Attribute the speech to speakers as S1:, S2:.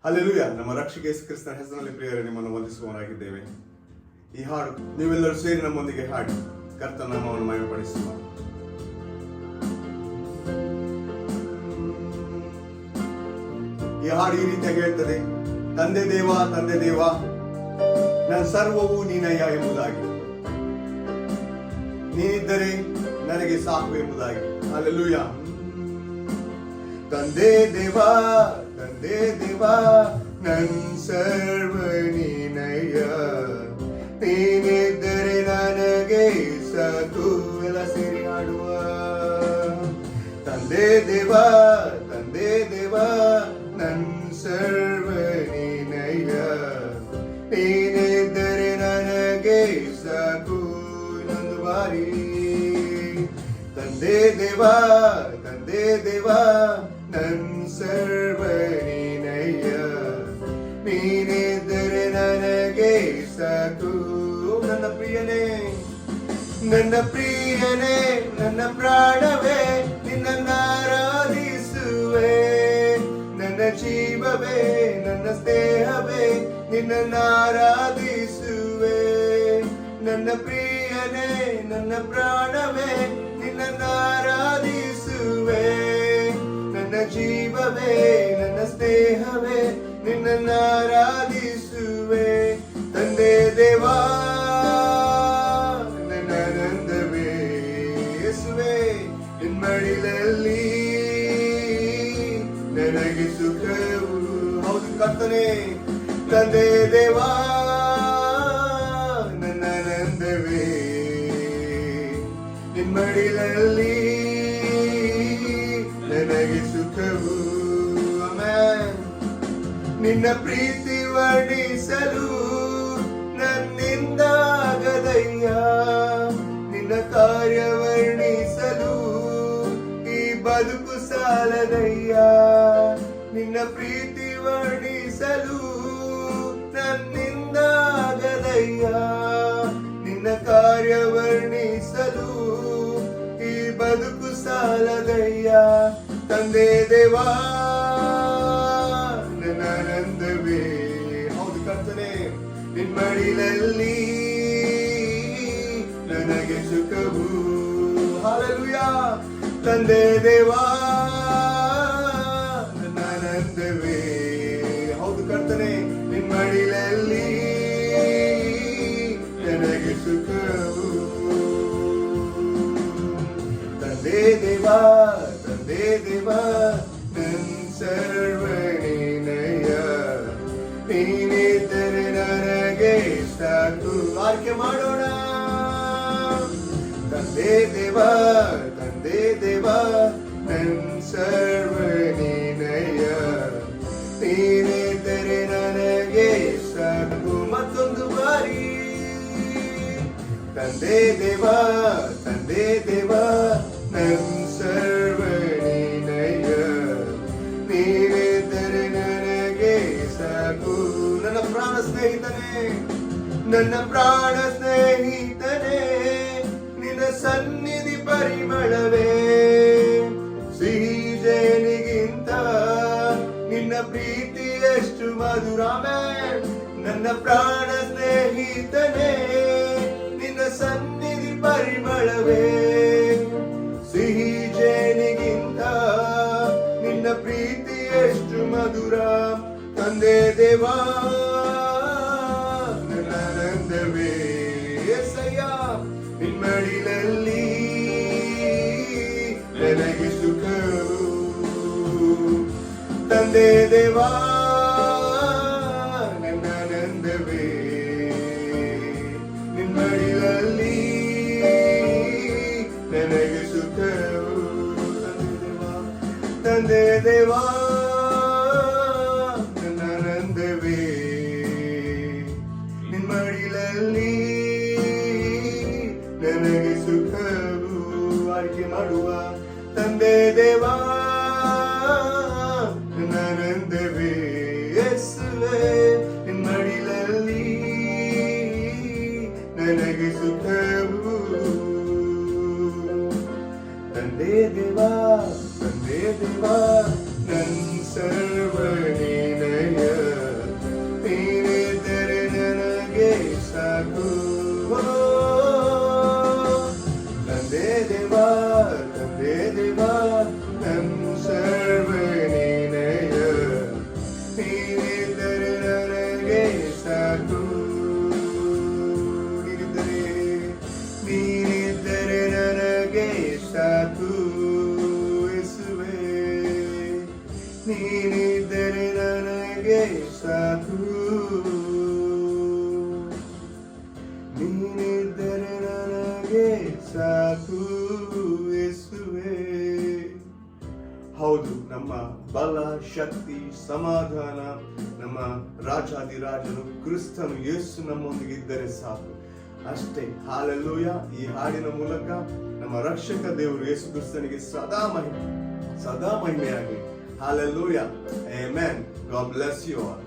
S1: Hallelujah. ನಮ್ಮ ರಕ್ಷಕ ಯೇಸು ಕ್ರಿಸ್ತನ ಹೆಸರಿನಲ್ಲಿ ಪ್ರಿಯರೇ ನಿಮ್ಮನ್ನು ವಂದಿಸುವವರಾಗಿದ್ದೇವೆ. ಈ ಹಾಡು ನೀವೆಲ್ಲರೂ ಸೇರಿ ನಮ್ಮೊಂದಿಗೆ ಹಾಡಿ ಕರ್ತನ ನಾಮವನ್ನು ಮಹಿಮೆಪಡಿಸುವ. ಈ ಹಾಡು ಈ ರೀತಿಯಾಗಿ ಹೇಳ್ತದೆ: ತಂದೆ ದೇವ, ತಂದೆ ದೇವ, ನನ್ನ ಸರ್ವವು ನೀನಯ್ಯ ಎಂಬುದಾಗಿ, ನೀನಿದ್ದರೆ ನನಗೆ ಸಾಕು ಎಂಬುದಾಗಿ. ಹಲ್ಲೆಲೂಯ. ತಂದೆ ದೇವ, ತಂದೆ ದೇವ, ನನ್ ಸರ್ವ ನೀನಯ್ಯ, ನೀನಿದ್ದರೆ ನನಗೆ ಸಾಕು. ಎಲ್ಲ ಸೇರಿ ಹಾಡುವ. ತಂದೆ ದೇವ, ತಂದೆ ದೇವ, ನನ್ ಸರ್ವ ನೀನಯ್ಯ, ನೀನಿದ್ದರೆ ನನಗೆ ಸಾಕು. ಇನ್ನೊಂದು ಬಾರಿ. ತಂದೆ ದೇವ, ತಂದೆ ದೇವ, ನನ್ ಸರ್ವ ನೀನಯ್ಯ, ನೀನಿದ್ದರೆ ನನಗೆ ಸಾಕು. ನನ್ನ ಪ್ರಿಯನೇ, ನನ್ನ ಪ್ರಿಯನೇ, ನನ್ನ ಪ್ರಾಣವೇ, ನಿನ್ನನ್ನು ಆರಾಧಿಸುವೆ. ನನ್ನ ಜೀವವೇ, ನನ್ನ ಸ್ನೇಹವೇ, ನಿನ್ನನ್ನು ಆರಾಧಿಸುವೆ. ನನ್ನ ಪ್ರಿಯನೇ, ನನ್ನ ಪ್ರಾಣವೇ, ನಿನ್ನನ್ನು ಆರಾಧಿಸುವೆ. ನನ್ನ ಜೀವವೇ, ನನ್ನ ಸ್ನೇಹವೇ, ನಿನ್ನನ್ನು ಆರಾಧಿಸುವೆ. ತಂದೆ ದೇವಾ, ನನ್ನ ಆನಂದವೇ, ಯೇಸುವೇ, ನಿನ್ನ ಮಡಿಲಲ್ಲಿ ನನಗೆ ಸುಖವು. ಹೌದು ಕರ್ತನೇ. ತಂದೆ ದೇವಾ, ನನ್ನ ಆನಂದವೇ, ನಿನ್ನ ಮಡಿಲಲ್ಲಿ ನನಗೆ ಸುಖವು. ಆಮೆನ್. ನಿನ್ನ ಪ್ರೀತಿ ವರ್ಣಿಸಲು ನನ್ನಿಂದ ಆಗದಯ್ಯ, ನಿನ್ನ ಕಾರ್ಯ ವರ್ಣಿಸಲು ಈ ಬದುಕು ಸಾಲದಯ್ಯ. ನಿನ್ನ ಪ್ರೀತಿ ವರ್ಣಿಸಲು ನನ್ನಿಂದ ಆಗದಯ್ಯ, ನಿನ್ನ ಕಾರ್ಯ ವರ್ಣಿಸಲು ಈ ಬದುಕು ಸಾಲದಯ್ಯ. ತಂದೆ ದೇವಾ, ನನ್ನ ಆನಂದವೇ, ಹೌದು ಕರ್ತನೇ, ನಿನ್ನ ಮಡಿಲಲ್ಲಿ ನನಗೆ ಸುಖವು. ಹಲ್ಲೆಲೂಯ. ತಂದೆ ದೇವಾ, ನನ್ನ ಆನಂದವೇ, ಹೌದು ಕರ್ತನೇ, ನಿನ್ನ ಮಡಿಲಲ್ಲಿ ನನಗೆ ಸುಖವು. ತಂದೆ ದೇವಾ, ತಂದೆ ದೇವಾ, ನನ್ ಸರ್ವ ನೀನಯ್ಯ, ನೀನಿದ್ದರೆ ನನಗೆ ಸಾಕು. ಆಯ್ಕೆ ಮಾಡೋಣ. ತಂದೆ ದೇವಾ, ತಂದೆ ದೇವಾ, ನನ್ ಸರ್ವ ನೀನಯ್ಯ, ನೀನಿದ್ದರೆ ನನಗೆ ಸಾಕು. ಮತ್ತೊಂದು ಬಾರಿ. ತಂದೆ ದೇವಾ, ತಂದೆ ದೇವಾ, ನನ್ ಸರ್ವ ನೀನಯ್ಯ, ನೀನಿದ್ದರೆ ನನಗೆ ಸಾಕು. ನನ್ನ ಪ್ರಾಣ ಸ್ನೇಹಿತನೇ, ನನ್ನ ಪ್ರಾಣ ಸ್ನೇಹಿತನೇ, ನಿನ್ನ ಸನ್ನಿಧಿ ಪರಿಮಳವೇ, ಸಿಹಿ ಜೇನಿಗಿಂತ ನಿನ್ನ ಪ್ರೀತಿ ಎಷ್ಟು ಮಧುರ. ನನ್ನ ಪ್ರಾಣ ಸ್ನೇಹಿತನೇ, ನಿನ್ನ ಸನ್ನಿಧಿ ಪರಿಮಳವೇ, ಸಿಹಿ ಜೇನಿಗಿಂತ ನಿನ್ನ ಪ್ರೀತಿ ಎಷ್ಟು ಮಧುರ. ತಂದೆ ದೇವಾ, ನನ್ನ ಆನಂದವೇ, ಯೇಸಯ್ಯ, ನಿನ್ನ ಮಡಿಲಲ್ಲಿ ನನಗೆ ಸುಖವು. ತಂದೆ ದೇವಾ, ನನ್ನ ಆನಂದವೇ, ನಿನ್ನ ಮಡಿಲಲ್ಲಿ ನನಗೆ ಸುಖವು. ತಂದೆ ದೇವಾ, ನನ್ನ ಆನಂದವೇ, ನಿನ್ನ ಮಡಿಲಲ್ಲಿ ನನಗೆ ಸುಖವು. ಆಯ್ಕೆ ಮಾಡುವ. ತಂದೆ ದೇವಾ, ನನ್ನ ಆನಂದವೇ, ಯೇಸುವೇ, ನಿನ್ನ ಮಡಿಲಲ್ಲಿ ನನಗೆ ಸುಖವು. ತಂದೆ ದೇವಾ, ತಂದೆ ದೇವಾ, ನನ್ನ ಸರ್ವ ನೀನಯ್ಯ, ನನಗೆ ಸಾಕು, ನೀನಿದ್ದರೆ ನನಗೆ ಸಾಕು ಯೇಸುವೇ. ಹೌದು, ನಮ್ಮ ಬಲ, ಶಕ್ತಿ, ಸಮಾಧಾನ ನಮ್ಮ ರಾಜಾದಿರಾಜನು ಕ್ರಿಸ್ತನು ಯೇಸು ನಮ್ಮೊಂದಿಗೆ ಇದ್ದರೆ ಸಾಕು. ಅಷ್ಟೇ. ಹಾಲೆಲೂಯ. ಈ ಹಾಡಿನ ಮೂಲಕ ನಮ್ಮ ರಕ್ಷಕ ದೇವರು ಯೇಸು ಕ್ರಿಸ್ತನಿಗೆ ಸದಾ ಮಹಿಮೆಯಾಗಲಿ. Hallelujah. Amen. God bless you all.